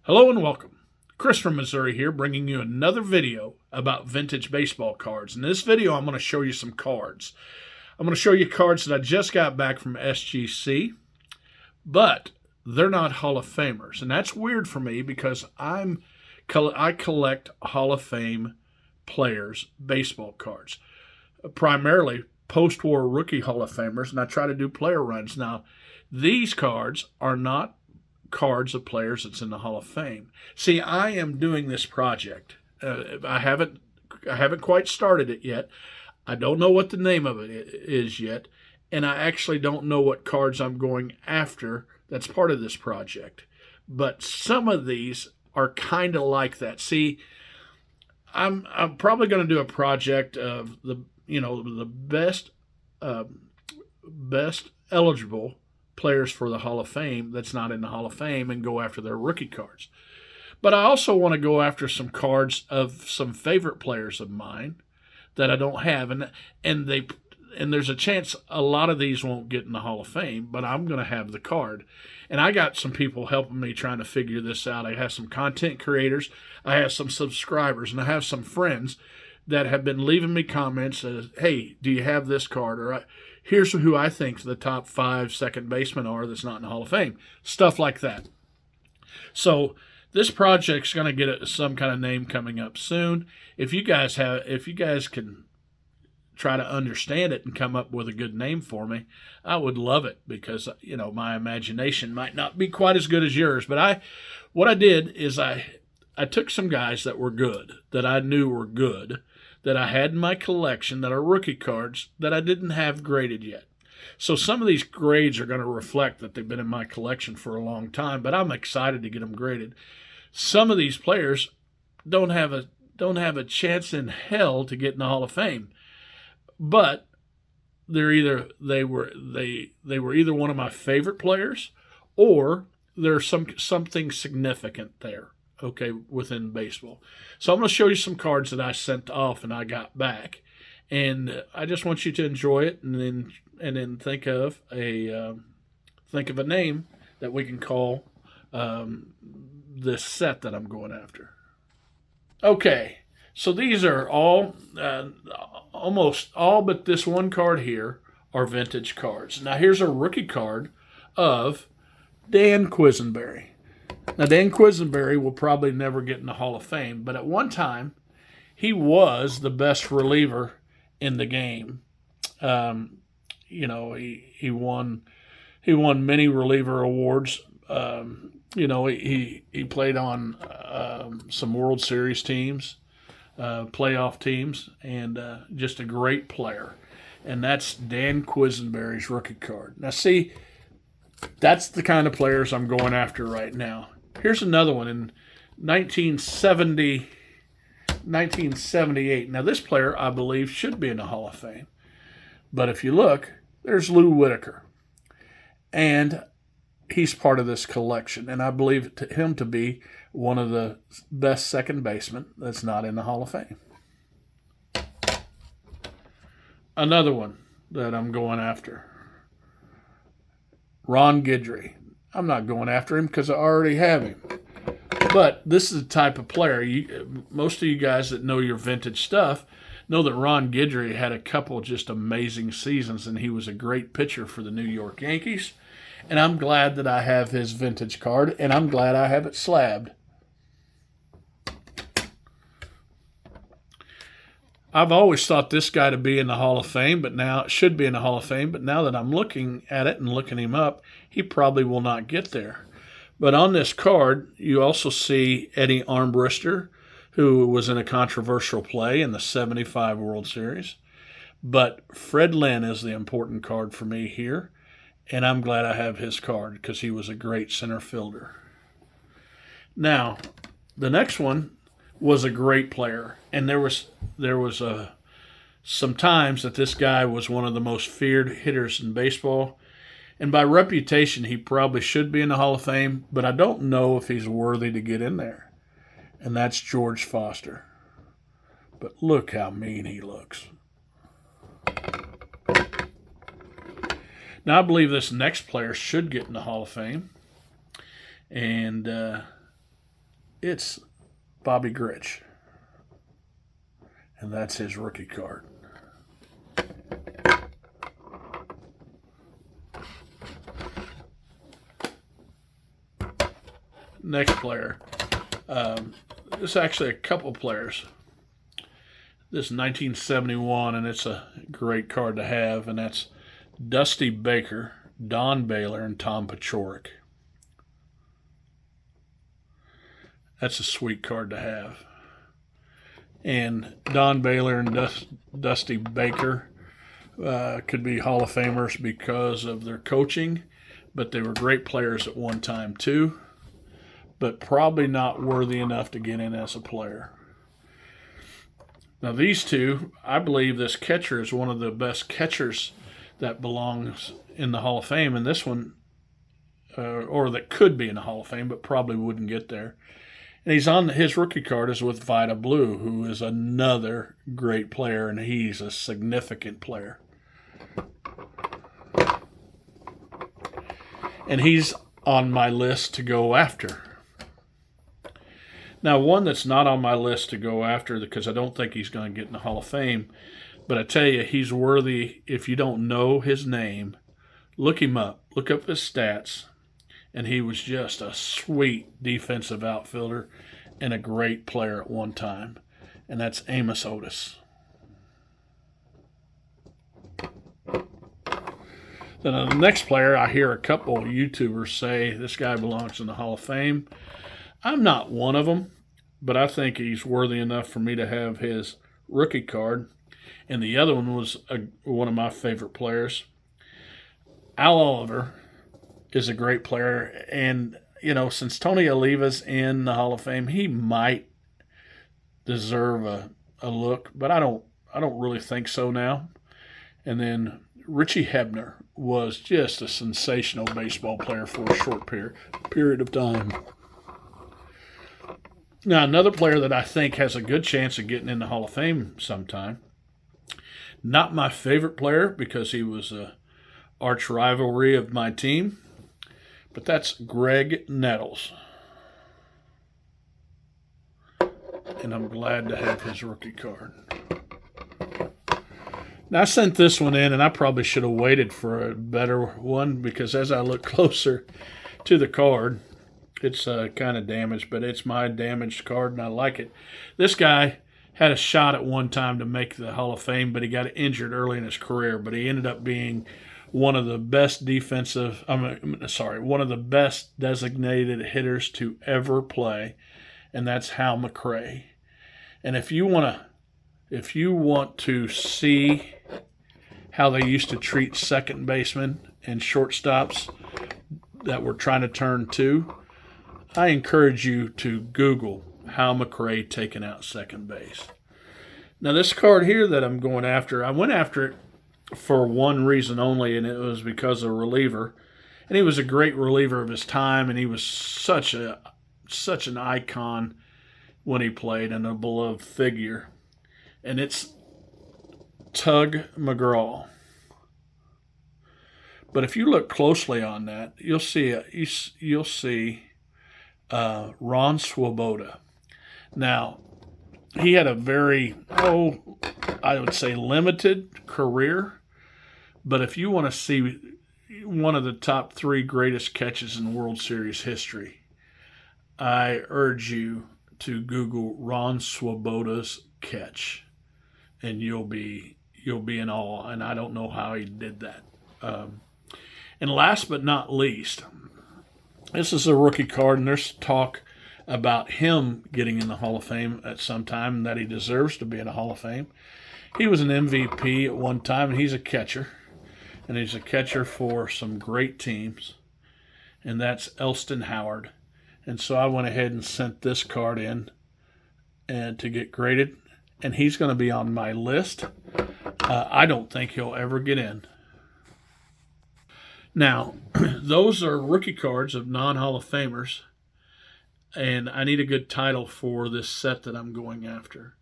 Hello and welcome. Chris from Missouri here, bringing you another video about vintage baseball cards. In this video, I'm going to show you some cards. I'm going to show you cards that I just got back from SGC, but they're not Hall of Famers. And that's weird for me because I collect Hall of Fame players' baseball cards, primarily post-war rookie Hall of Famers, and I try to do player runs. Now, these cards are not cards of players that's in the Hall of Fame. See, I am doing this project. I haven't quite started it yet. I don't know what the name of it is yet, and I actually don't know what cards I'm going after that's part of this project. But some of these are kind of like that. See, I'm probably going to do a project of the best eligible players for the Hall of Fame that's not in the Hall of Fame and go after their rookie cards. But I also want to go after some cards of some favorite players of mine that I don't have, and there's a chance a lot of these won't get in the Hall of Fame, but I'm going to have the card. And I got some people helping me trying to figure this out. I have some content creators, I have some subscribers, and I have some friends that have been leaving me comments as, hey, do you have this card? Or here's who I think the top 5 second basemen are that's not in the Hall of Fame. Stuff like that. So this project's going to get some kind of name coming up soon. If you guys can try to understand it and come up with a good name for me, I would love it because my imagination might not be quite as good as yours. But what I did is I took some guys that were good, that I knew were good, that I had in my collection that are rookie cards that I didn't have graded yet. So some of these grades are going to reflect that they've been in my collection for a long time, but I'm excited to get them graded. Some of these players don't have a chance in hell to get in the Hall of Fame, but they were either one of my favorite players or there's something significant there. Okay, within baseball. So I'm going to show you some cards that I sent off and I got back, and I just want you to enjoy it, and then think of a name that we can call this set that I'm going after. Okay, so these are all almost all but this one card here are vintage cards. Now here's a rookie card of Dan Quisenberry. Now, Dan Quisenberry will probably never get in the Hall of Fame, but at one time, he was the best reliever in the game. He won many reliever awards. He played on some World Series teams, playoff teams, and just a great player. And that's Dan Quisenberry's rookie card. Now, see, that's the kind of players I'm going after right now. Here's another one in 1978. Now, this player, I believe, should be in the Hall of Fame. But if you look, there's Lou Whitaker. And he's part of this collection. And I believe him to be one of the best second basemen that's not in the Hall of Fame. Another one that I'm going after. Ron Guidry. I'm not going after him because I already have him. But this is the type of player, most of you guys that know your vintage stuff know that Ron Guidry had a couple just amazing seasons, and he was a great pitcher for the New York Yankees. And I'm glad that I have his vintage card, and I'm glad I have it slabbed. I've always thought this guy to be in the Hall of Fame, but now it should be in the Hall of Fame. But now that I'm looking at it and looking him up, he probably will not get there. But on this card, you also see Eddie Armbruster, who was in a controversial play in the 75 World Series. But Fred Lynn is the important card for me here, and I'm glad I have his card because he was a great center fielder. Now, the next one was a great player, and there was some times that this guy was one of the most feared hitters in baseball, and by reputation he probably should be in the Hall of Fame, but I don't know if he's worthy to get in there, and that's George Foster. But look how mean he looks. Now I believe this next player should get in the Hall of Fame, and It's Bobby Grich, and that's his rookie card. Next player. This is actually a couple players. This is 1971, and it's a great card to have, and that's Dusty Baker, Don Baylor, and Tom Paciorek. That's a sweet card to have. And Don Baylor and Dusty Baker could be Hall of Famers because of their coaching, but they were great players at one time too, but probably not worthy enough to get in as a player. Now these two, I believe this catcher is one of the best catchers that belongs in the Hall of Fame, and this one, or that could be in the Hall of Fame, but probably wouldn't get there. And he's on his rookie card is with Vida Blue, who is another great player, and he's a significant player. And he's on my list to go after. Now, one that's not on my list to go after because I don't think he's going to get in the Hall of Fame, but I tell you, he's worthy. If you don't know his name, look him up. Look up his stats. And he was just a sweet defensive outfielder and a great player at one time. And that's Amos Otis. Then the next player, I hear a couple of YouTubers say this guy belongs in the Hall of Fame. I'm not one of them, but I think he's worthy enough for me to have his rookie card. And the other one was one of my favorite players. Al Oliver is a great player, and since Tony Oliva's in the Hall of Fame, he might deserve a look, but I don't really think so now. And then Richie Hebner was just a sensational baseball player for a short period of time. Now, another player that I think has a good chance of getting in the Hall of Fame sometime. Not my favorite player because he was a arch rivalry of my team, but that's Greg Nettles. And I'm glad to have his rookie card. Now, I sent this one in, and I probably should have waited for a better one because as I look closer to the card, it's kind of damaged, but it's my damaged card, and I like it. This guy had a shot at one time to make the Hall of Fame, but he got injured early in his career, but he ended up being one of the best one of the best designated hitters to ever play, and that's Hal McRae. And if you want to see how they used to treat second basemen and shortstops that were trying to turn two, I encourage you to Google Hal McRae taking out second base. Now this card here that I'm going after, I went after it for one reason only, and it was because of reliever. And he was a great reliever of his time, and he was such an icon when he played and a beloved figure. And it's Tug McGraw. But if you look closely on that, you'll see Ron Swoboda. Now, he had a very, I would say limited career, but if you want to see one of the top 3 greatest catches in World Series history, I urge you to Google Ron Swoboda's catch, and you'll be in awe. And I don't know how he did that. And last but not least, this is a rookie card, and there's talk about him getting in the Hall of Fame at some time, and that he deserves to be in the Hall of Fame. He was an MVP at one time, and he's a catcher. And he's a catcher for some great teams, and that's Elston Howard. And so I went ahead and sent this card in and to get graded, and he's going to be on my list. I don't think he'll ever get in. Now, those are rookie cards of non-Hall of Famers, and I need a good title for this set that I'm going after.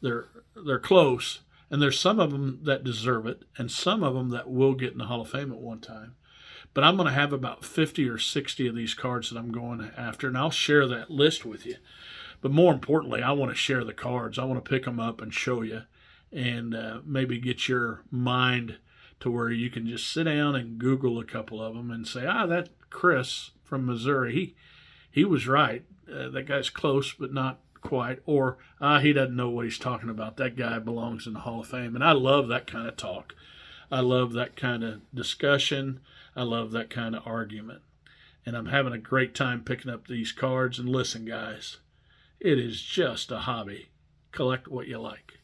They're close, and there's some of them that deserve it, and some of them that will get in the Hall of Fame at one time. But I'm going to have about 50 or 60 of these cards that I'm going after, and I'll share that list with you. But more importantly, I want to share the cards. I want to pick them up and show you, and maybe get your mind to where you can just sit down and Google a couple of them and say, that Chris from Missouri, he was right. That guy's close, but not quite. Or, he doesn't know what he's talking about. That guy belongs in the Hall of Fame. And I love that kind of talk. I love that kind of discussion. I love that kind of argument. And I'm having a great time picking up these cards. And listen, guys, it is just a hobby. Collect what you like.